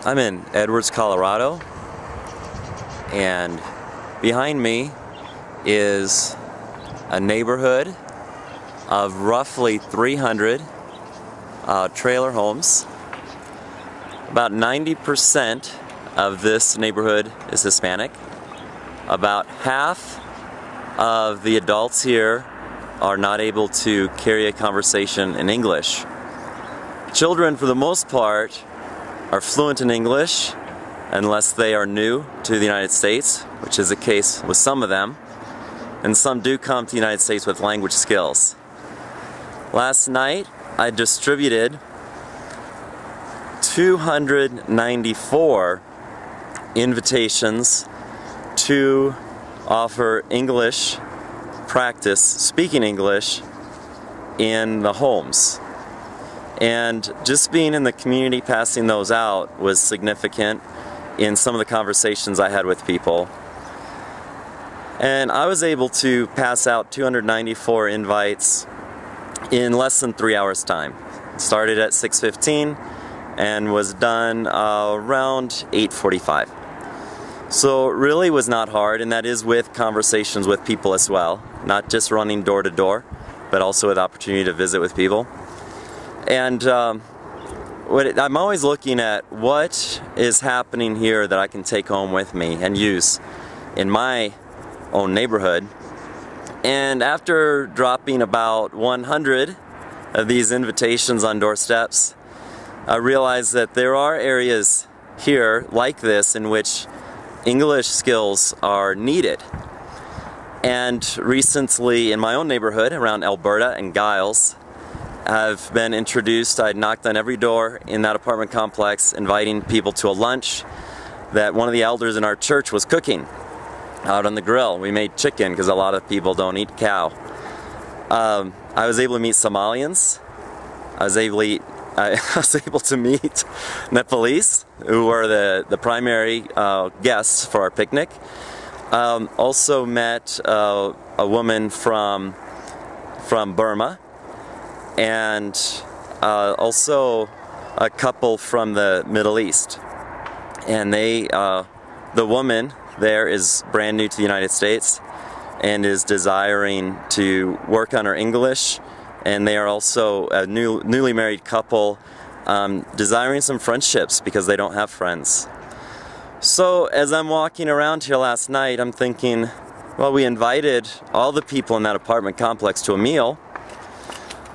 I'm in Edwards, Colorado, and behind me is a neighborhood of roughly 300 trailer homes. About 90% of this neighborhood is Hispanic. About half of the adults here are not able to carry a conversation in English. Children, for the most part, are fluent in English unless they are new to the United States, which is the case with some of them, and some do come to the United States with language skills. Last night I distributed 294 invitations to offer English practice, speaking English, in the homes. And just being in the community passing those out was significant in some of the conversations I had with people. And I was able to pass out 294 invites in less than 3 hours time. Started at 6:15 and was done around 8:45. So it really was not hard, and that is with conversations with people as well. Not just running door to door, but also with opportunity to visit with people. And I'm always looking at what is happening here that I can take home with me and use in my own neighborhood. And after dropping about 100 of these invitations on doorsteps, I realized that there are areas here like this in which English skills are needed. And recently in my own neighborhood around Alberta and Giles, I've been introduced. I knocked on every door in that apartment complex inviting people to a lunch that one of the elders in our church was cooking out on the grill. We made chicken because a lot of people don't eat cow. I was able to meet Somalians. I was able to meet Nepalese, who were the primary guests for our picnic. Also met a woman from Burma, and also a couple from the Middle East. And the woman there is brand new to the United States and is desiring to work on her English, and they are also a newly married couple desiring some friendships because they don't have friends. So as I'm walking around here last night, I'm thinking, well, we invited all the people in that apartment complex to a meal,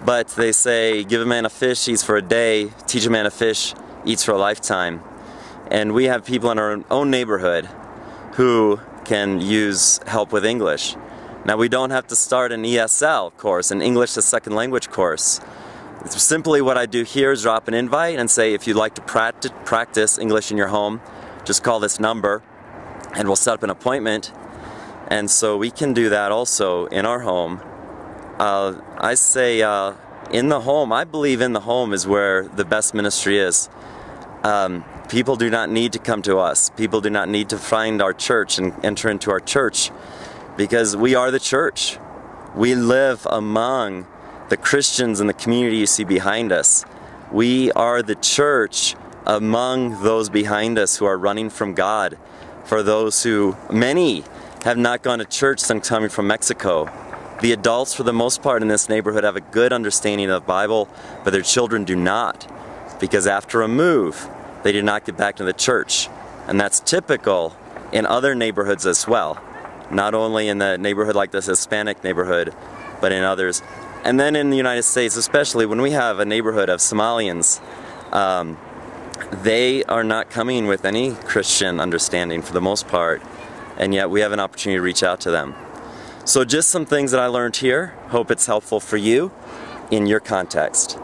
but they say, give a man a fish, eats for a day, teach a man a fish, eats for a lifetime. And we have people in our own neighborhood who can use help with English. Now, we don't have to start an ESL course, an English as Second Language course. It's simply what I do here is drop an invite and say, if you'd like to practice English in your home, just call this number and we'll set up an appointment. And so we can do that also in our home. I say in the home, I believe in the home is where the best ministry is. People do not need to come to us. People do not need to find our church and enter into our church, because we are the church. We live among the Christians in the community you see behind us. We are the church among those behind us who are running from God. For those who, many have not gone to church since coming from Mexico. The adults, for the most part in this neighborhood, have a good understanding of the Bible, but their children do not, because after a move, they did not get back to the church. And that's typical in other neighborhoods as well. Not only in the neighborhood like this Hispanic neighborhood, but in others. And then in the United States, especially when we have a neighborhood of Somalians, they are not coming with any Christian understanding for the most part, and yet we have an opportunity to reach out to them. So just some things that I learned here. Hope it's helpful for you in your context.